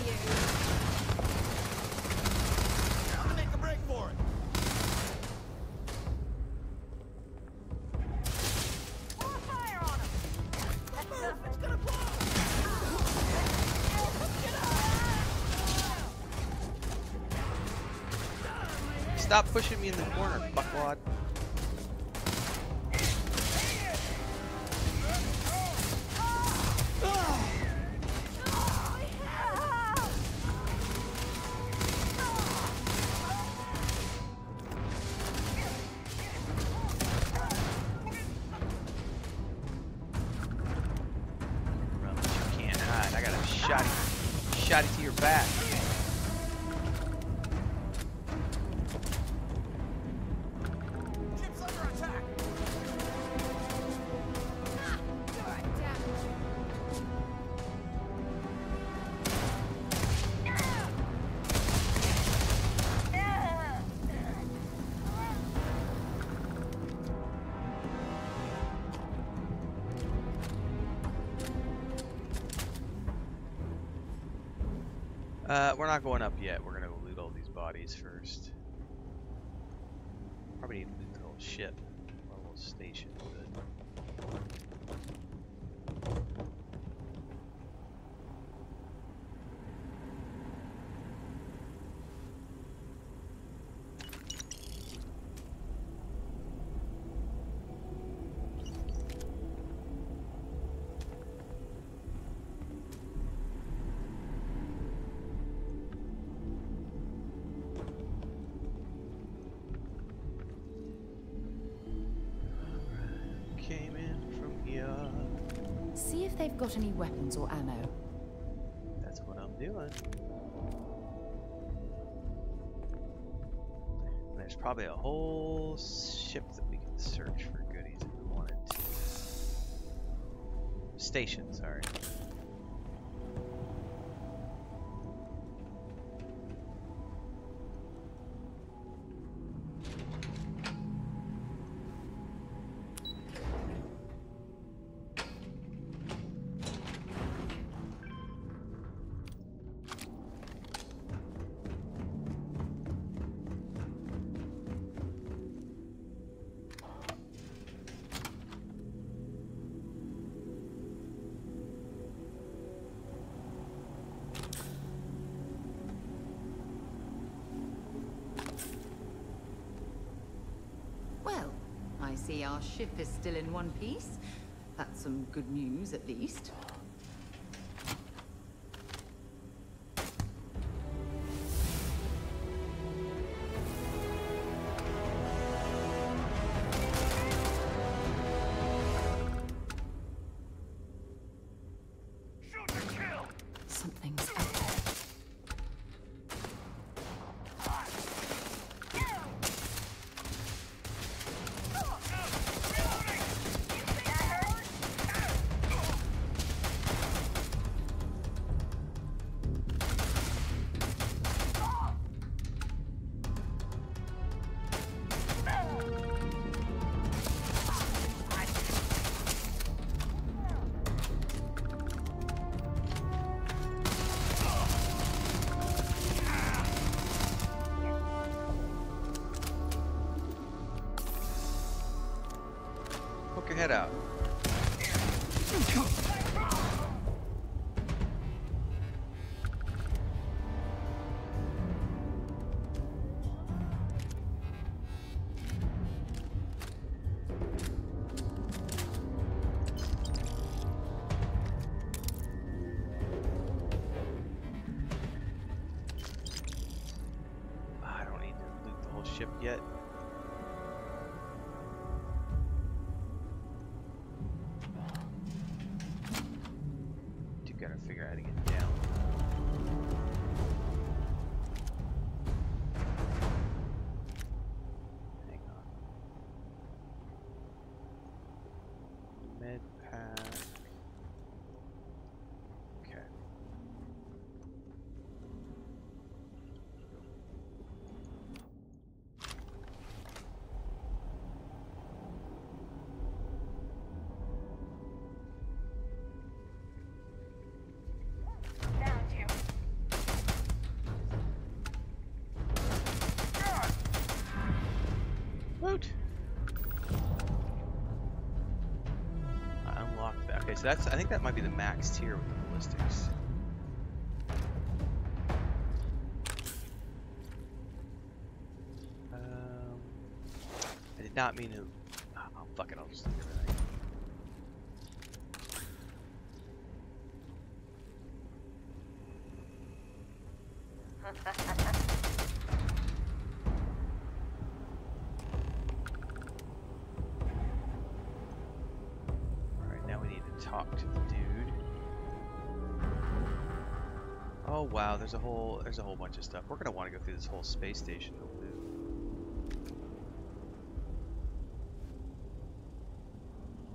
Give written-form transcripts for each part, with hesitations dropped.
you. I'm gonna make a break for it. More fire on him! Move! It's gonna blow! Stop pushing me in the corner, fuckwad. Run, but you can't hide. I got a shotty to your back. Ship's under attack! God damn it. We're not going up yet. We're gonna go loot all these bodies first. Probably need to loot the whole ship. Or the whole station, but... Came in from here. See if they've got any weapons or ammo. That's what I'm doing. And there's probably a whole ship that we can search for goodies if we wanted to. Station, sorry. Well, I see our ship is still in one piece. That's some good news, at least. Shoot to kill! Something's out there. Poke your head out. I don't need to loot the whole ship yet. You gotta figure out how to get down. Hang on. Med pack. Okay. Okay, so that's, I think that might be the max tier with the ballistics. I did not mean to. Oh, fuck it, I'll just look at everything. Alright, now we need to talk to the dude. Oh wow, there's a whole bunch of stuff. We're gonna want to go through this whole space station to loot.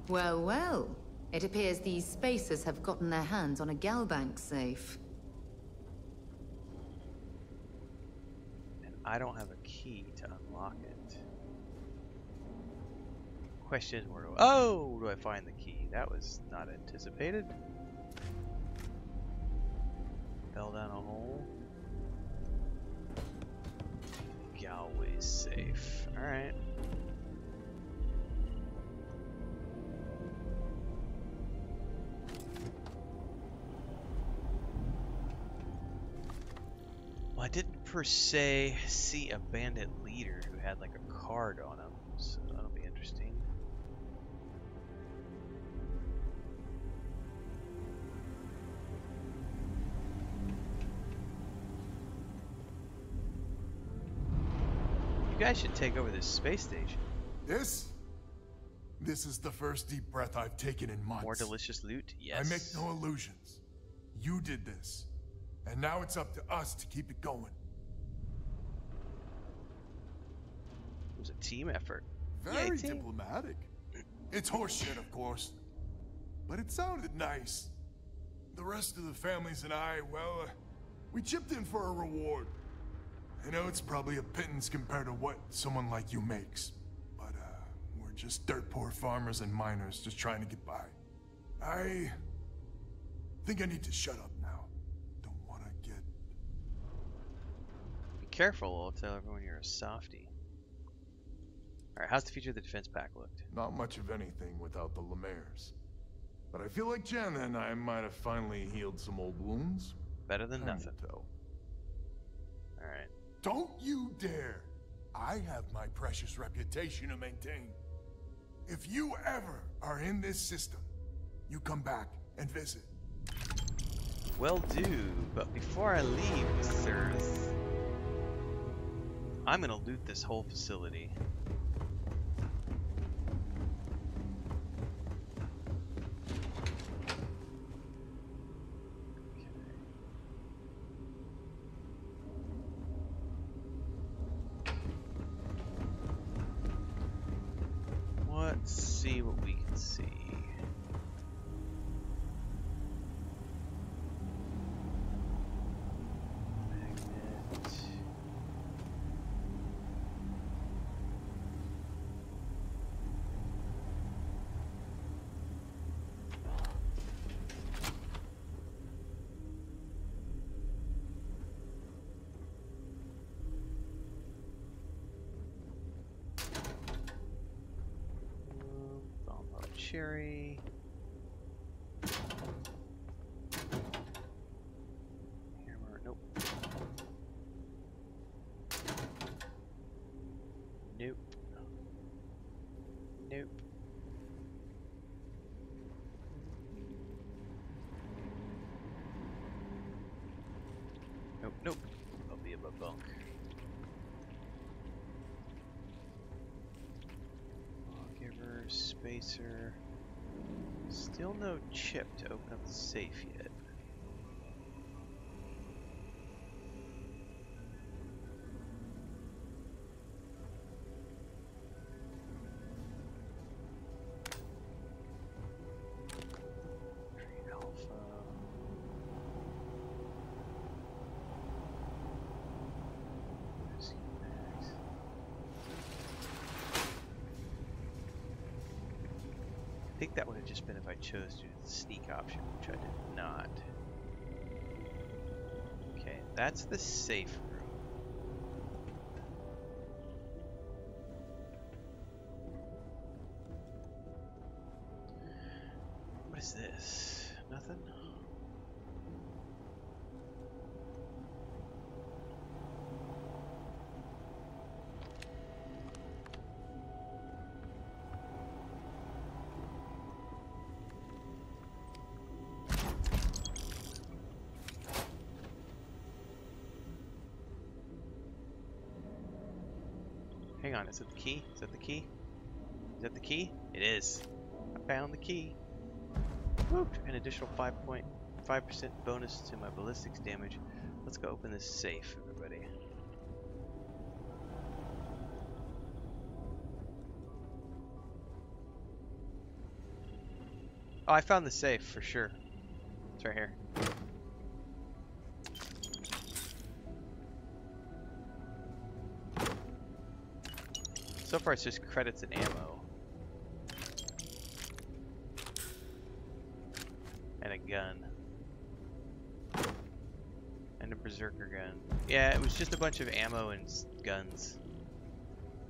Well, well. It appears these spacers have gotten their hands on a Galbank safe. And I don't have a key to unlock it. Question is, where do I find the key? That was not anticipated. Fell down a hole. Galway safe. Alright. Well, I didn't per se see a bandit leader who had like a card on him, so that'll be interesting. You guys should take over this space station. This is the first deep breath I've taken in months. More delicious loot? Yes. I make no illusions. You did this. And now it's up to us to keep it going. It was a team effort. Very Yay, team. diplomatic. It's horseshit, of course. But it sounded nice. The rest of the families and I, well, we chipped in for a reward. I know it's probably a pittance compared to what someone like you makes. But, we're just dirt poor farmers and miners just trying to get by. I think I need to shut up now. Don't want to get... Be careful, I'll tell everyone you're a softie. Alright, how's the future of the defense pack looked? Not much of anything without the Lemaire's. But I feel like Jen and I might have finally healed some old wounds. Better than nothing. Alright. Don't you dare! I have my precious reputation to maintain. If you ever are in this system, you come back and visit. Will do, but before I leave this earth, I'm gonna loot this whole facility. Let's see what we can see. Magnet. Cherry. Hammer, nope. Nope. Nope. Nope, nope. I'll be above bunk. Lawgiver, spacer. Still no chip to open up the safe yet. Tree Alpha. Rescue bags. I think that would have just been if I chose to do the sneak option, which I did not. Okay, that's the safe room. But is this? Nothing? Hang on, is that the key? Is that the key? Is that the key? It is. I found the key. Woo! An additional 5.5% bonus to my ballistics damage. Let's go open this safe, everybody. Oh, I found the safe for sure. It's right here. So far it's just credits and ammo. And a gun. And a berserker gun. Yeah, it was just a bunch of ammo and guns.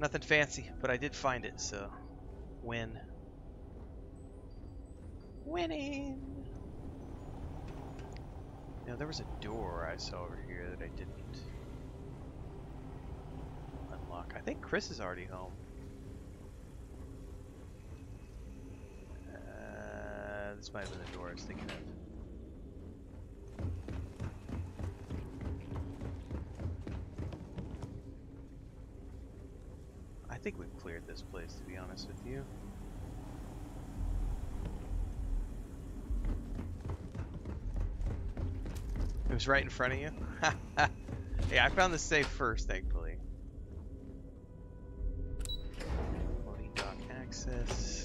Nothing fancy, but I did find it, so win. Winning! Now there was a door I saw over here that I didn't unlock. I think Chris is already home. This might have been the door I was thinking of. I think we've cleared this place, to be honest with you. It was right in front of you? Yeah, I found the safe first, thankfully. Loading dock access.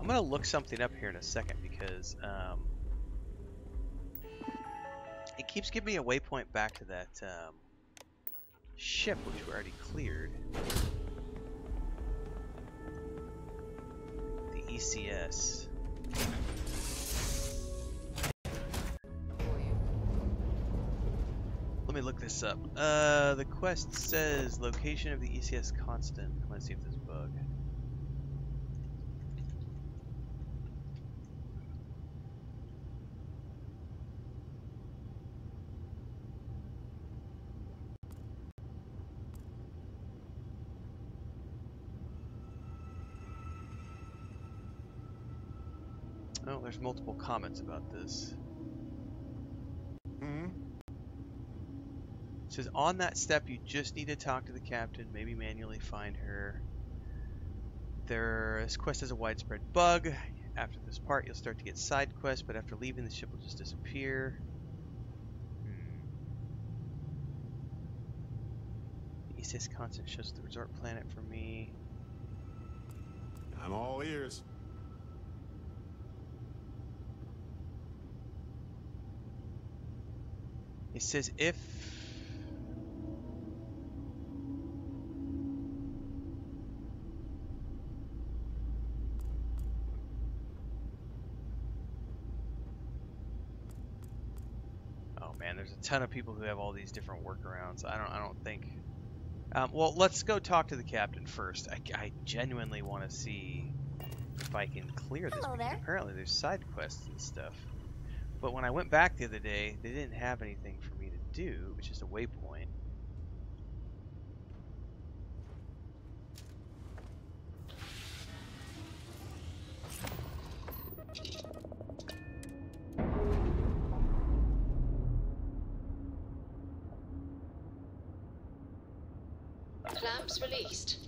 I'm gonna look something up here in a second because it keeps giving me a waypoint back to that ship, which we already cleared. The ECS. Let me look this up. The quest says location of the ECS constant. I'm gonna see if there's a bug. Oh, there's multiple comments about this. It says, on that step, you just need to talk to the captain, maybe manually find her. This quest has a widespread bug. After this part, you'll start to get side quests, but after leaving, the ship will just disappear. The ECS constant shows the resort planet for me. I'm all ears. It says if oh man, there's a ton of people who have all these different workarounds. I don't think. Well, let's go talk to the captain first. I genuinely want to see if I can clear this. Hello Because there. apparently there's side quests and stuff. But when I went back the other day, they didn't have anything for me to do. It was just a waypoint. Clamps released.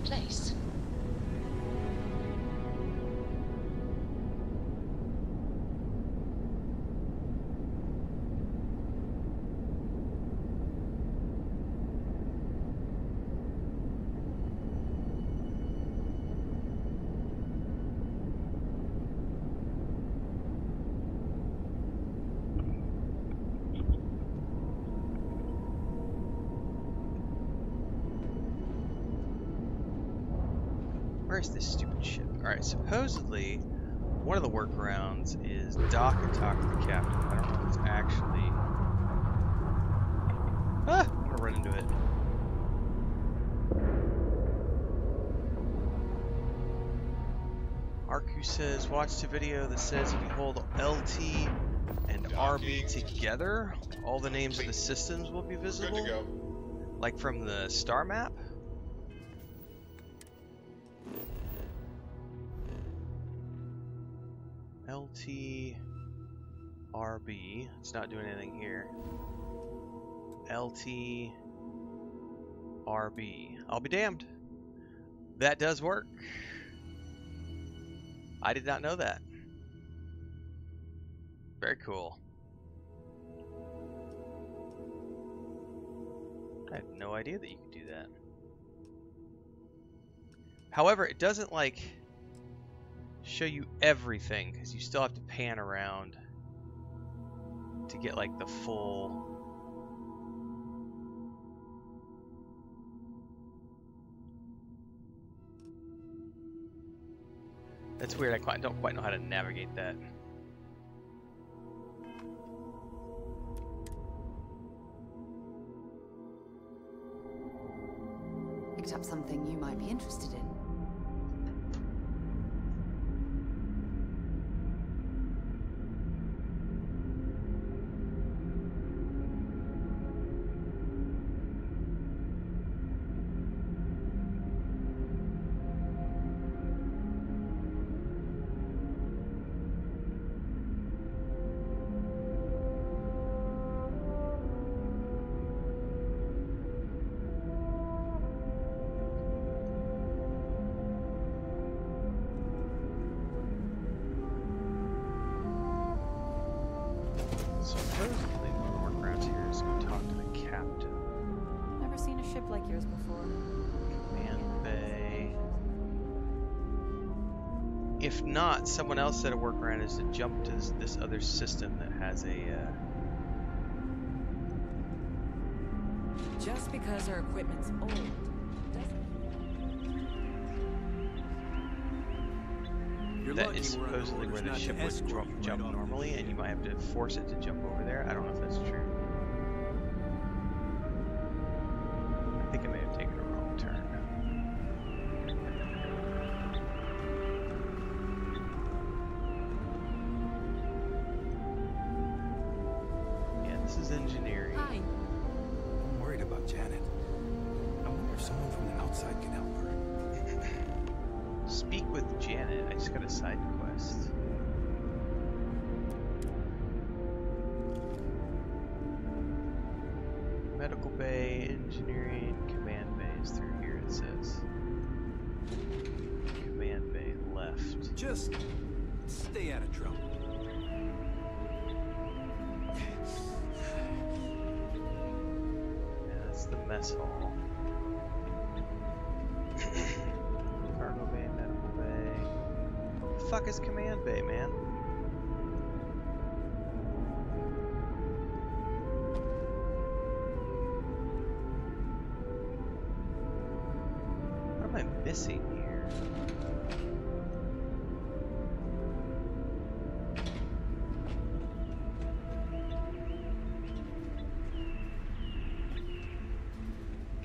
place. Where's this stupid ship? Alright, supposedly, one of the workarounds is dock and talk to the captain. I don't know if it's actually... Ah! I'm gonna run into it. Arku says, watch the video that says if you hold LT and RB together, all the names of the systems will be visible. Good to go. Like from the star map? LT RB. It's not doing anything here. LT RB. I'll be damned. That does work. I did not know that. Very cool. I had no idea that you could do that. However, it doesn't like show you everything because you still have to pan around to get like the full. That's weird. I don't quite know how to navigate that. Picked up something you might be interested in. Supposedly, one of the workarounds here is go talk to the captain. Never seen a ship like yours before. Command bay. If not, someone else said a workaround is to jump to this other system that has a. Just because our equipment's old doesn't. That is supposedly where the ship would jump normally, and you might have to force it to jump over there. I don't know if that's true. I think I may have taken a wrong turn. Yeah, this is engineering. Hi. I'm worried about Janet. I wonder if someone from the outside can help her. Speak with Janet. I just got a side quest. Medical bay, engineering, command bay is through here, it says. Command bay left. Just stay out of trouble. Yeah, that's the mess hall. Cargo bay, medical bay. The fuck is command bay, man? What am I missing here?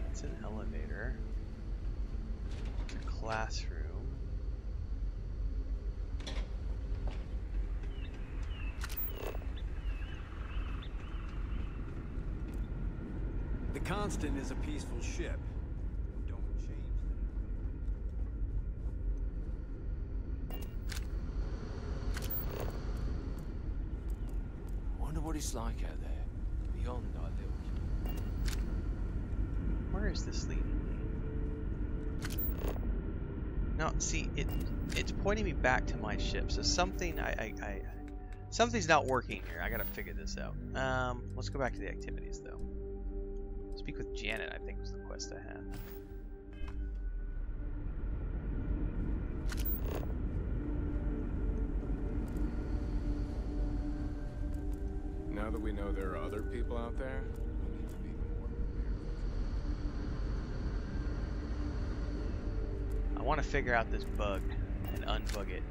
That's an elevator. It's a classroom. The Constant is a peaceful ship. Don't change that. Wonder what it's like out there, beyond our little. Where is this leading me? No, see, it's pointing me back to my ship. So something something's not working here. I gotta figure this out. Let's go back to the activities though. Speak with Janet, I think was the quest I had. Now that we know there are other people out there, we need to be more prepared. I want to figure out this bug and unbug it.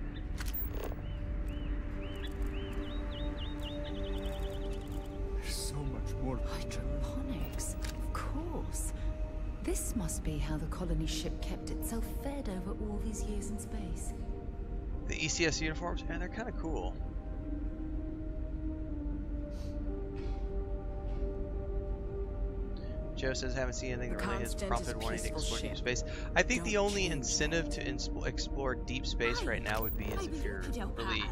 There's so much more. Hydroponics, of course. This must be how the colony ship kept itself fed over all these years in space. The ECS uniforms, man, they're kind of cool. Joe says, haven't seen anything that really has prompted wanting to explore deep space. I think the only incentive to explore deep space right now would be as if you're really,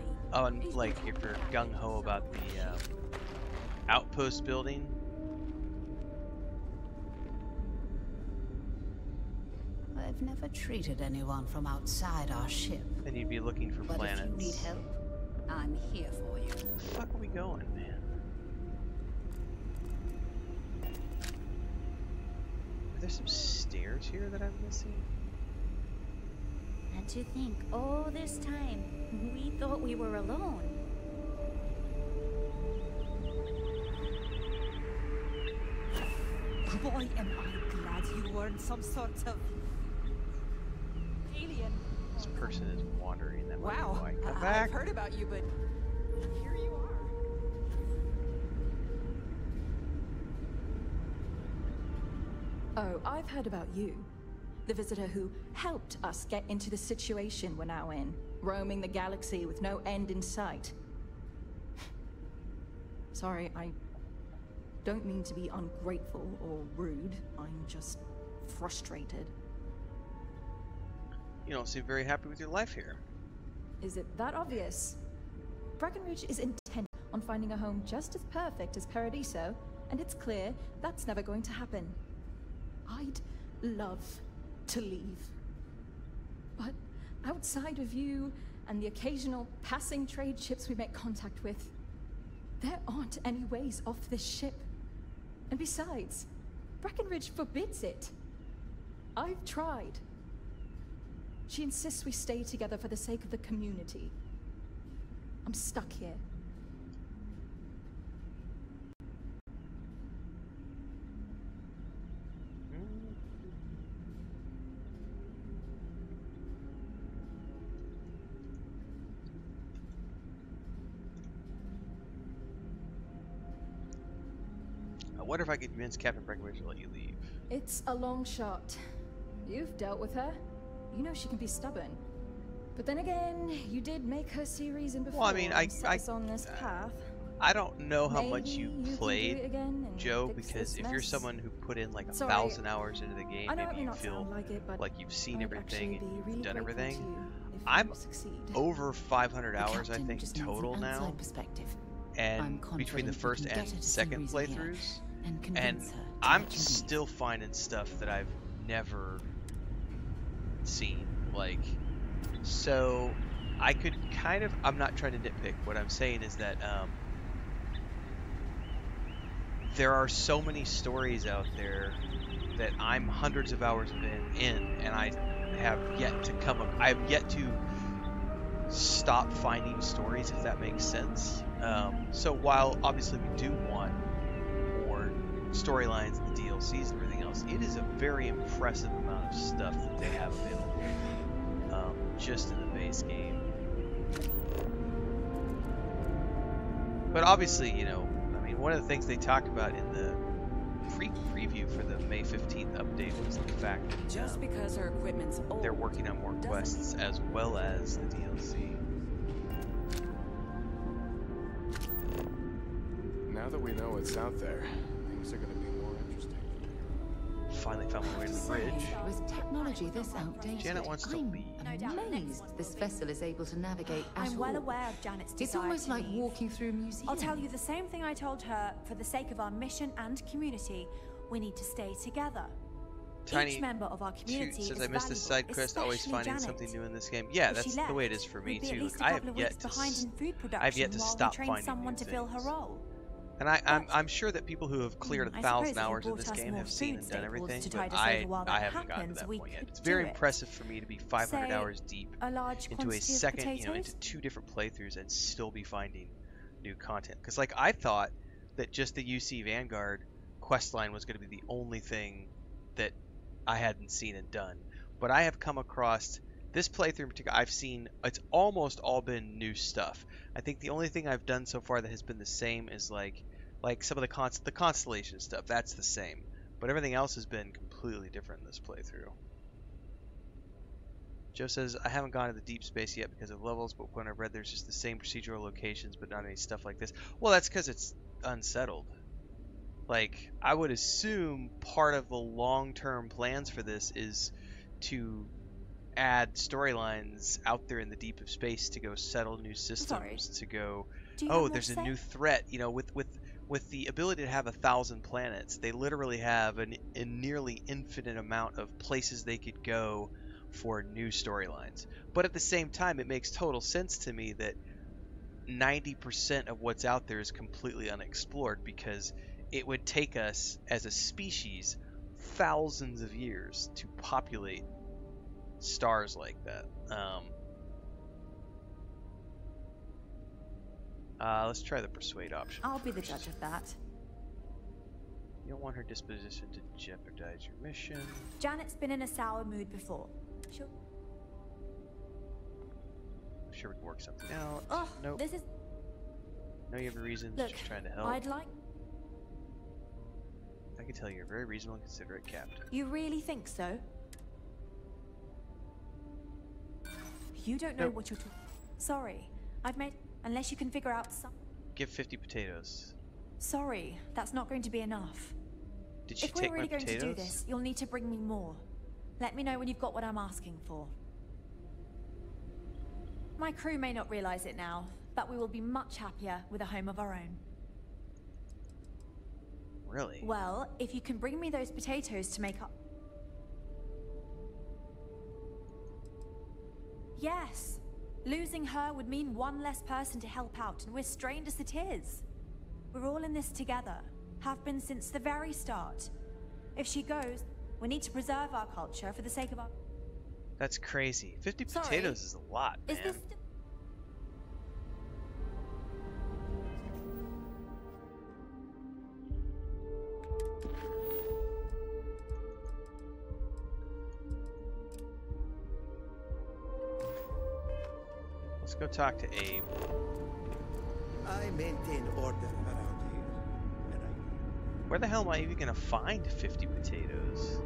like, if you're gung-ho about the outpost building. I've never treated anyone from outside our ship. Then you'd be looking for But planets. if you need help, I'm here for you. Where the fuck are we going, man? Are there some stairs here that I'm missing? And to think, all this time, we thought we were alone. Boy, am I glad you weren't some sort of alien. This person is wandering. That might be Wow, why. Come back. I've heard about you, but here you are. Oh, I've heard about you. The visitor who helped us get into the situation we're now in, roaming the galaxy with no end in sight. Sorry, I don't mean to be ungrateful or rude. I'm just frustrated. You don't seem very happy with your life here. Is it that obvious? Breckenridge is intent on finding a home just as perfect as Paradiso, and it's clear that's never going to happen. I'd love to leave. But outside of you and the occasional passing trade ships we make contact with, there aren't any ways off this ship. And besides, Breckenridge forbids it. I've tried. She insists we stay together for the sake of the community. I'm stuck here. I wonder if I could convince Captain Breckenridge to let you leave. It's a long shot. You've dealt with her. You know she can be stubborn. But then again, you did make her see reason before. Well, I mean, set us on this path. I don't know how much Maybe you can do it played, again and Joe, fix because this if you're mess. someone who put in like Sorry, 1,000 hours into the game, I know it maybe may you not feel sound like it, but like you've seen I'd everything actually and be you've really done grateful everything. to you if I'm you succeed. over 500 The hours, I captain think, just needs total an now. outside perspective. And I'm between the confident we first can and get her to see second reason here playthroughs, and and convince her to I'm let you leave. still finding stuff that I've never seen. Like, so I could kind of, I'm not trying to nitpick. What I'm saying is that there are so many stories out there that I'm hundreds of hours in, and I have yet to I've yet to stop finding stories, if that makes sense. So while obviously we do want more storylines and the DLCs and everything else, it is a very impressive amount of stuff that they have available just in the base game. But obviously, you know, I mean, one of the things they talked about in the preview for the May 15th update was the fact that Just because her equipment's old, they're working on more quests as well as the DLC. Now that we know what's out there, things are going to be more interesting. Finally found my way to the bridge. With technology this outdated, Janet wants to I'm leave. No doubt the next amazed one this will be. vessel is able to navigate at I'm well all. aware of Janet's It's desire almost to like leave. walking through a museum. I'll tell you the same thing I told her. For the sake of our mission and community, we need to stay together. Tiny Each member of our community says is I missed this side valuable, quest, always especially finding Janet. something new in this game. Yeah, If she that's the way it left, is for me we'd be at too. least Like, a couple of weeks behind in food production I have yet to while stop we train finding someone new to fill her things. role. And I'm sure that people who have cleared I 1,000 suppose if you hours in brought this us game more have seen food and done staples everything, to but tide us over while I that haven't gotten to happens, that we point yet. could It's very do it. impressive for me to be 500 Say, hours deep a large into a quantity of second, potatoes? into 2 different playthroughs and still be finding new content. Because like I thought that just the UC Vanguard questline was going to be the only thing that I hadn't seen and done, but I have come across this playthrough in particular. I've seen it's almost all been new stuff. I think the only thing I've done so far that has been the same is like some of the constellation stuff. That's the same, but everything else has been completely different in this playthrough. Joe says, I haven't gone to the deep space yet because of levels, but when I've read there's just the same procedural locations, but not any stuff like this. Well, that's because it's unsettled. Like, I would assume part of the long-term plans for this is to add storylines out there in the deep of space to go settle new systems, to go, oh, there's a new threat, you know, with the ability to have 1,000 planets, they literally have a nearly infinite amount of places they could go for new storylines. But at the same time, it makes total sense to me that 90% of what's out there is completely unexplored, because it would take us as a species thousands of years to populate stars like that. Let's try the persuade option. I'll be the judge of that. You don't want her disposition to jeopardize your mission. Janet's been in a sour mood before. Sure. I'm sure we can work something out. Oh, nope. This is. No, you have a reason. Look, Just trying to help. I'd like. I can tell you're a very reasonable and considerate captain. You really think so? You don't know what you're talking. Sorry, I've made. Unless you can figure out some. Give 50 potatoes. Sorry, that's not going to be enough. Did she if take we're really my going potatoes? to do this, you'll need to bring me more. Let me know when you've got what I'm asking for. My crew may not realize it now, but we will be much happier with a home of our own. Really? Well, if you can bring me those potatoes to make up. Yes. Losing her would mean one less person to help out, and we're strained as it is. We're all in this together. Have been since the very start. If she goes, we need to preserve our culture for the sake of our... That's crazy. 50 potatoes is a lot, man. Is this... Let's go talk to Abe. I maintain order around here, and Where the hell am I even gonna find 50 potatoes?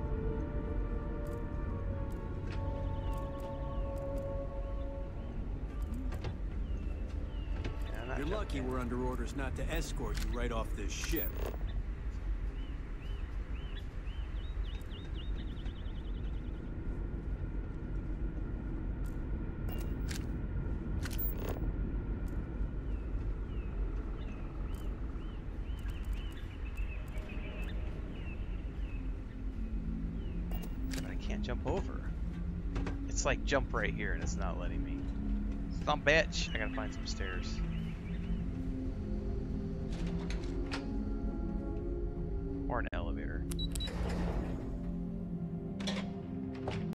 You're lucky we're under orders not to escort you right off this ship. But I can't jump over. It's like jump right here and it's not letting me. Some bitch. I gotta find some stairs. Or an elevator.